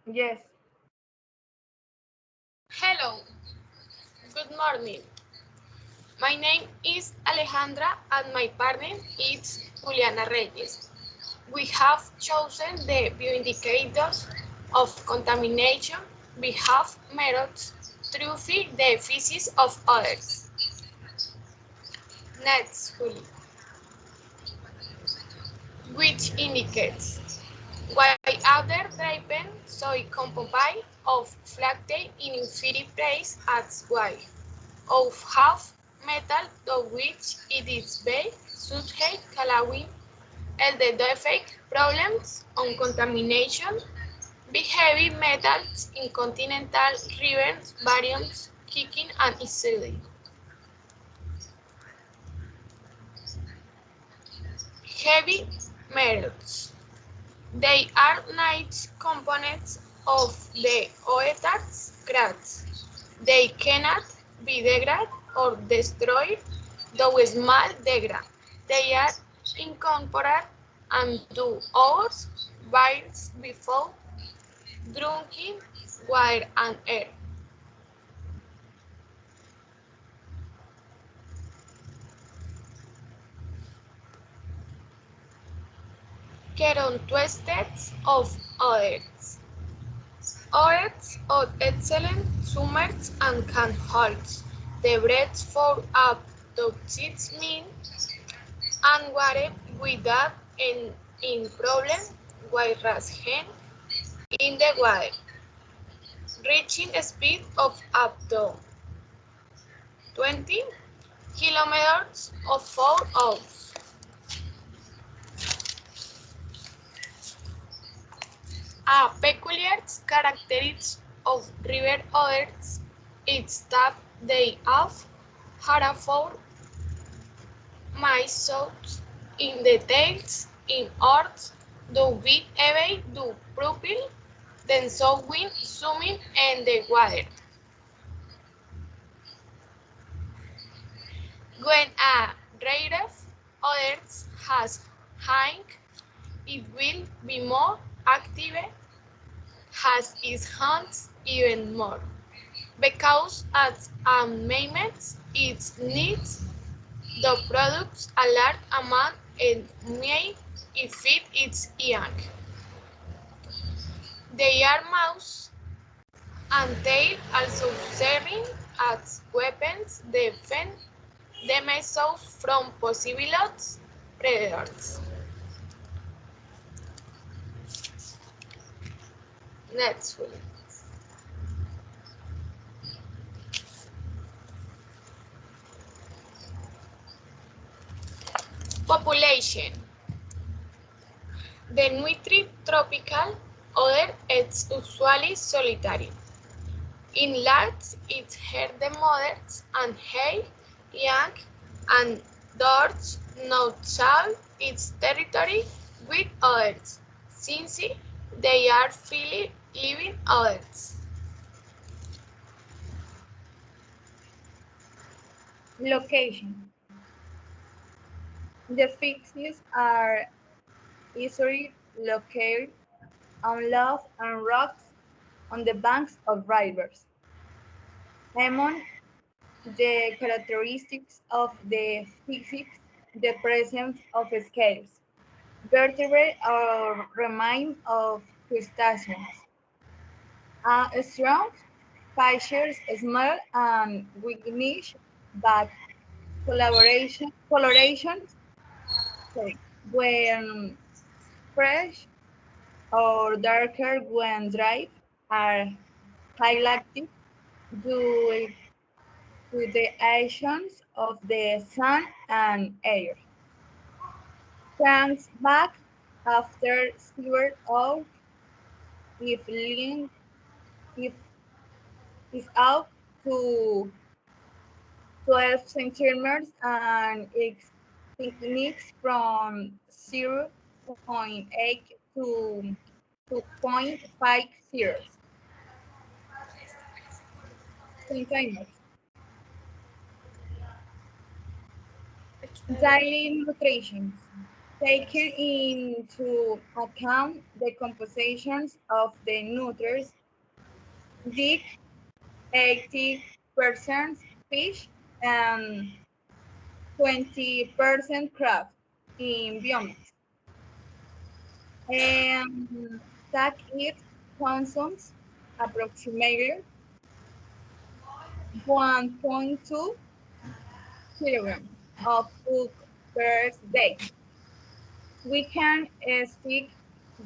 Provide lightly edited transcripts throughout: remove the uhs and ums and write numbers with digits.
Yes. Hello, good morning. My name is Alejandra and my partner is Juliana Reyes. We have chosen the bioindicators of contamination. We have methods to see the physics of others. Next, Juli, which indicates why other driven soy composite of flatten in infinity place as y. Of half metal to which it is based subject allowing el de defect problems on contamination be heavy metals in continental rivers variants kicking and easily. Heavy metals. They are nice components of the oeters cracks. They cannot be degraded or destroyed, though small degrade. They are incorporated into ours vials before drinking water and air. Characteristics of others. Others are excellent swimmers and can hold the breath for up to 6 minutes and water without in problem, whereas hen in the water, reaching a speed of up to 20 kilometers of 4 hours. A peculiar characteristic of river otters is that they have harmful mysotes in the tails in order to be able to propel themselves when swimming in the water. When a rare otter has hang, it will be more active, has its hands even more, because as a mammoth it needs the products a large amount and may feed its young. They are mouths and tail also serving as weapons defend themselves from possible predators. Next one. Population. The nutrient-tropical otter is usually solitary. In large, it herd the mothers and hay young and does not share its territory with others, since they are freely living others. Location. The fixes are easily located on logs and rocks on the banks of rivers. Among the characteristics of the fixes, the presence of scales, vertebrae or remains of crustaceans, a strong features, small and weakish, but colorations sorry, when fresh or darker when dry are highlighted due to the actions of the sun and air. Comes back after several hours if link if is out to 12 centimeters and techniques from 0.8 to 2.50 centimeters. Daily nutrition. taking into account the compositions of the nutrients, dig 80% fish and 20% crab in biomass. And that it consumes approximately 1.2 kilograms of food per day. We can stick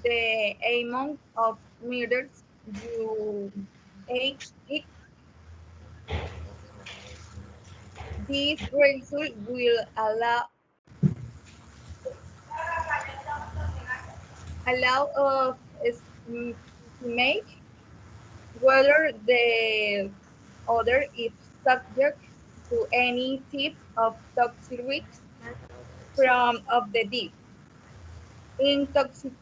the amount of meters you eat. This result will allow us estimate whether the other is subject to any type of toxic risks from of the deep. In toxic,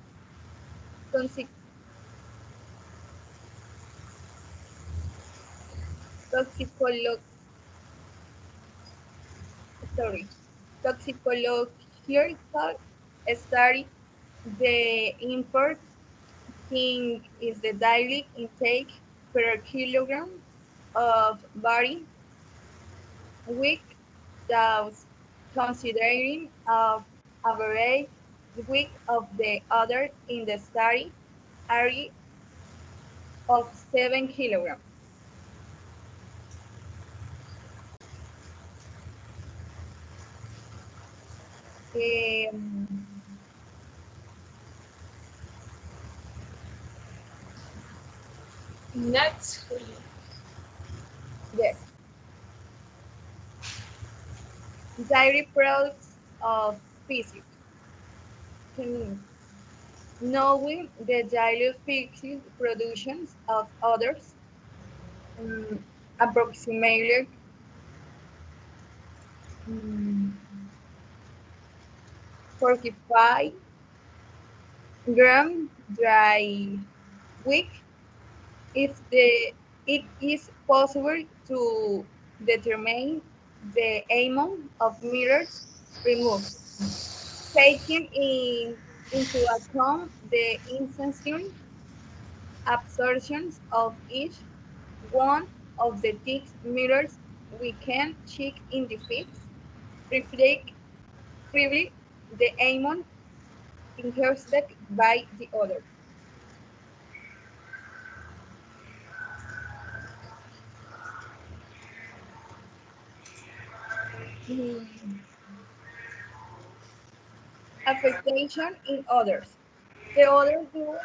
toxicolo, sorry, toxicological study, the important thing is the daily intake per kilogram of body weight, thus considering of average weight of the other in the study area of 7 kilograms. Um, Next, yes, dairy products of species. Knowing the daily species productions of others, um, approximately um, 45 gram dry week if it is possible to determine the amount of meters removed, taking into account the insertion absorptions of each one of the 6 meters, we can check in the fifth reflect freely the amount ingested by the other. Hmm. Affectation in others. The others do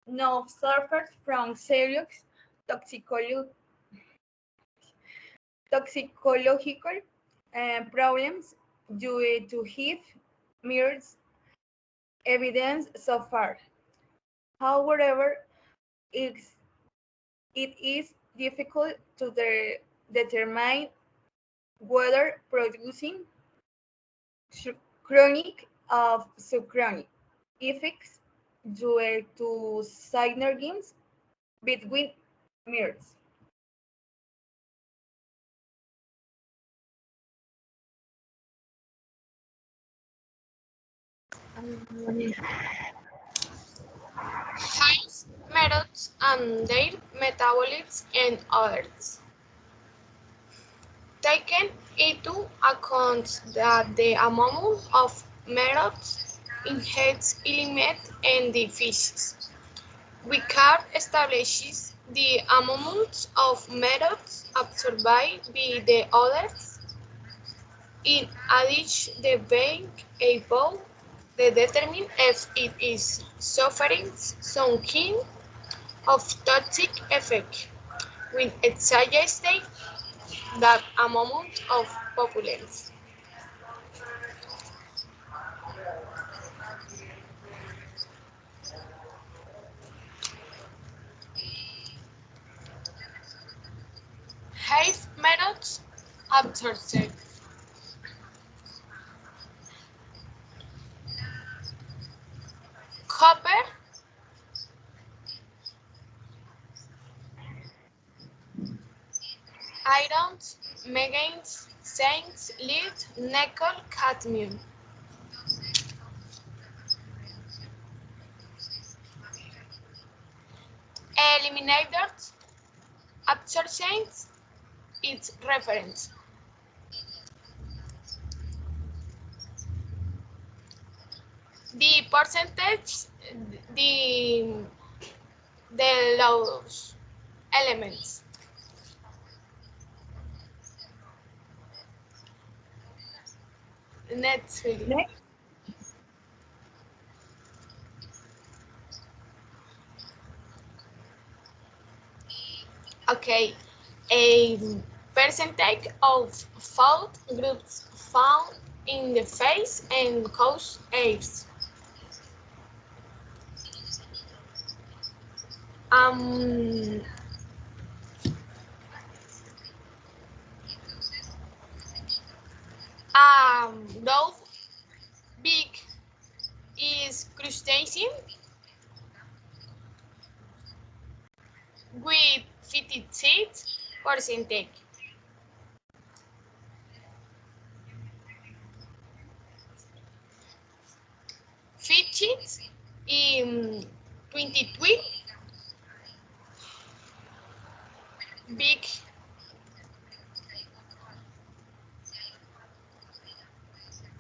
not suffer from serious toxicolo- toxicological problems due to HIV mirrors evidence so far. However, it's, it is difficult to determine whether producing chronic of subchronic effects due to synergies between mirrors. Um, highs, methods, and their metabolites and others. Taken into account that the amount of methods inherits limit and the fishes. We can establish the amount of methods absorbed by the others. In addition, the bank able to determine if it is suffering some kind of toxic effect with exaggerate that amount of populace. Hive methods absorption. Copper, iron, manganese, zinc, lead, nickel, cadmium. Eliminators ascertains its reference. The percentage, the, the those elements. Next, Next, okay, a percentage of food groups found in the face and cause airs. Um, Though big is crustacean with 56%. Fishes in 23, big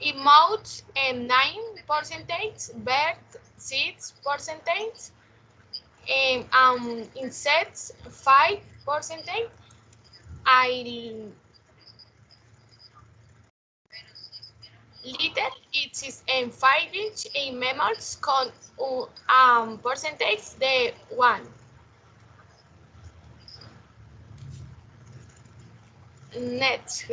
emotes and 9%, bird 6%, and insects 5%. I little it is en 5 inch in mammals con percentage de 1. Next,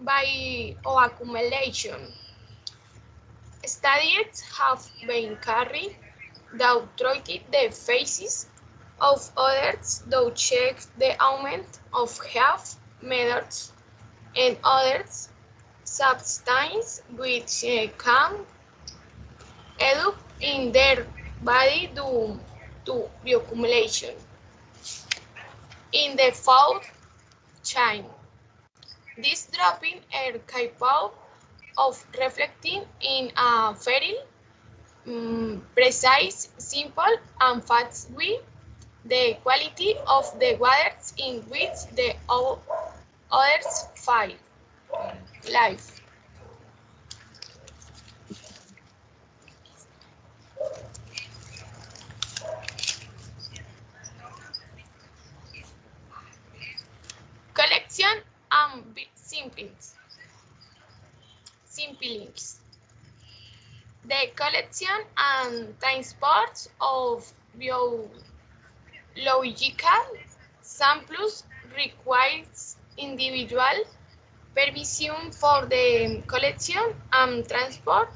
bioaccumulation. Studies have been carried out through the phases of others that check the amount of health methods and others substances which can educate in their body due to bioaccumulation. In the food chain, these droppings are capable of reflecting in a very precise, simple, and fast way the quality of the waters in which the others find life. Collection and simplings. The collection and transport of biological samples requires individual permission for the collection and transport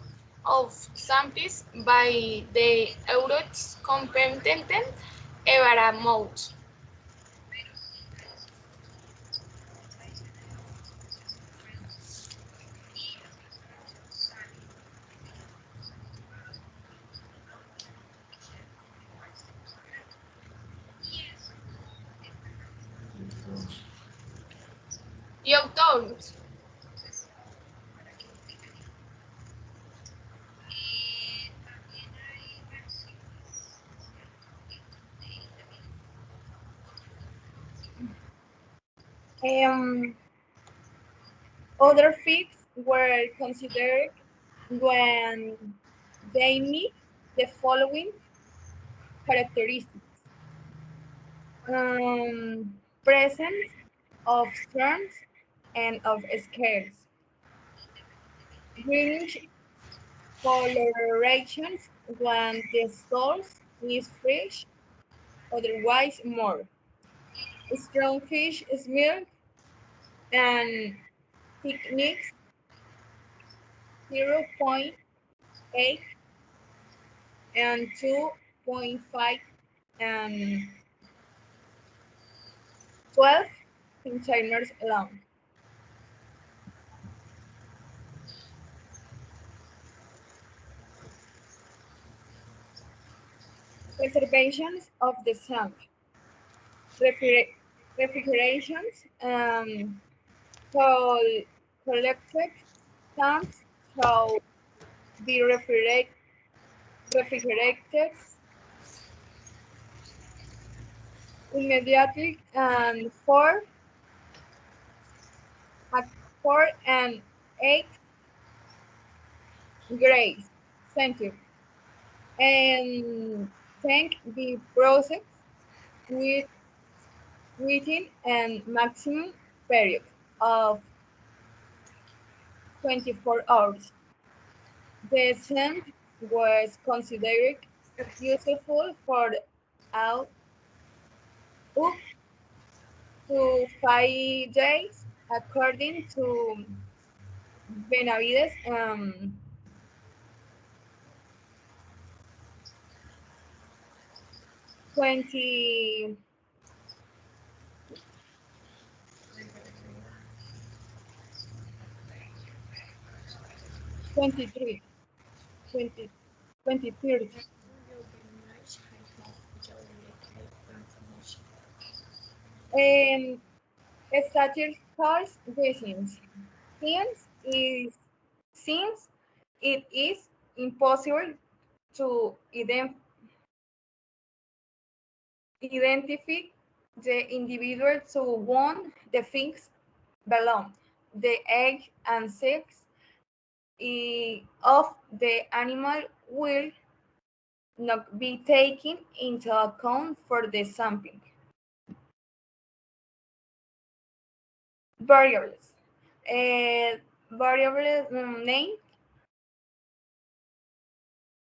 of samples by the authorities competent environment. The authorities. um, other fits were considered when they meet the following characteristics. Presence of terms and of scales. Greenish colorations when the source is fresh, otherwise more. Strong fish smell and thickness 0.8 and 2.5 and 12 centimeters long. Preservations of the sample. Refrigerations, col- collected stamps shall be refrigerated immediately and at 4 and 8 degrees Celsius, and take the process with, within a maximum period of 24 hours. The scent was considered useful for out up to 5 days, according to Benavides 20, 23, 20, 23. And statistical reasons. Since, is, since it is impossible to identify the individual to whom the things belong, the age and sex of the animal will not be taken into account for the sampling. Variables. Variable name,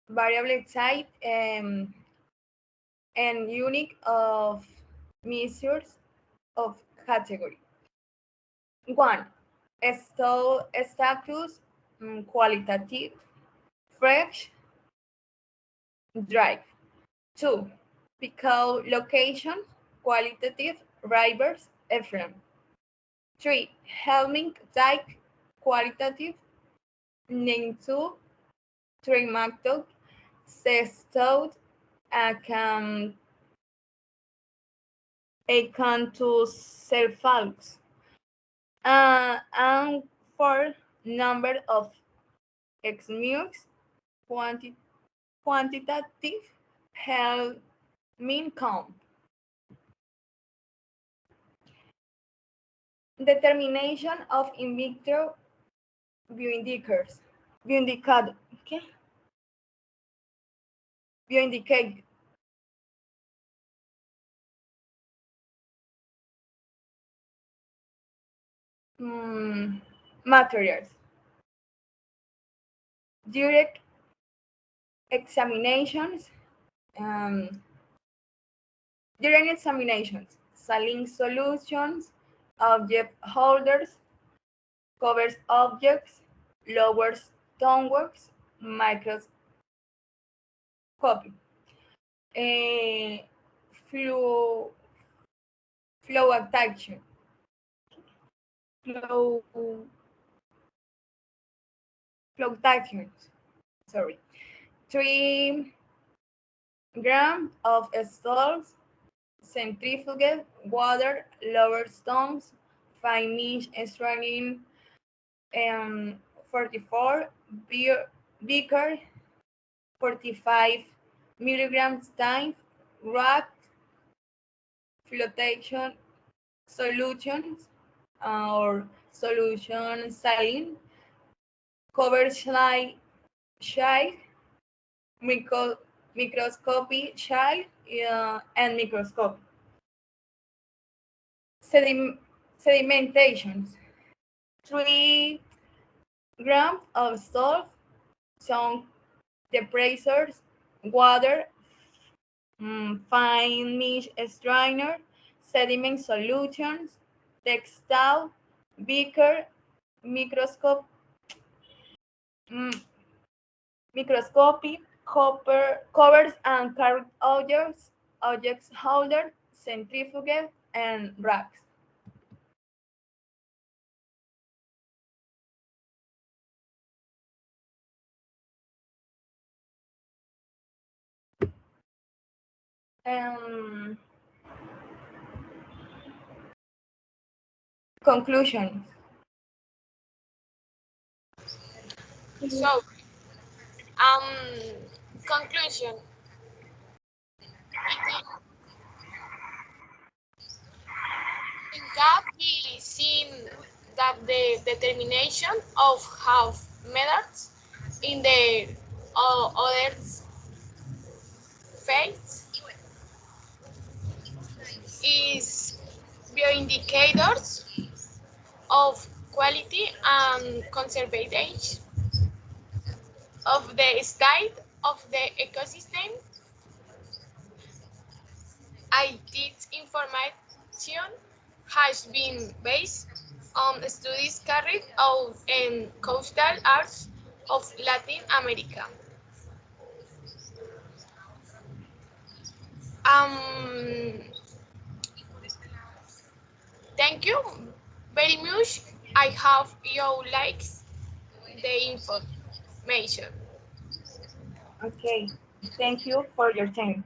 variable type, and unique of measures of category. One, status, qualitative, fresh, dry. Two, pickle location, qualitative, rivers, effluent. Three, helming type, qualitative, name two, trimactode, sextode, acan, acanthoscephalus. And four, number of exmux, quantitative, helming count. Determination of in vitro bioindicators. Bioindicado. ¿Qué? Bioindicate. Materials. Direct examinations. Um, During examinations, saline solutions, object holders, covers objects, lower stoneworks, microscopy. Eh, flow, flow attraction, flow, flow actions, sorry. 3 grams of salts, centrifugal, water, lower stones, 5 inch strain, 44 beaker, 45 milligrams time, rack, flotation solutions or solution saline, cover child, microscopy child, and microscope. Sedimentations. 3 grams of salt, some depressors, water, fine mesh strainer, sediment solutions, textile, beaker, microscope, mm, microscopy, covers and carried objects holder, centrifugal, and racks. Conclusions. So, conclusion. In that we see that the determination of half methods in the other phase is bioindicators of quality and conservation of the state of the ecosystem. This information has been based on studies carried out in coastal areas of Latin America. Um, Thank you very much. I have your likes the information. Okay. Thank you for your time.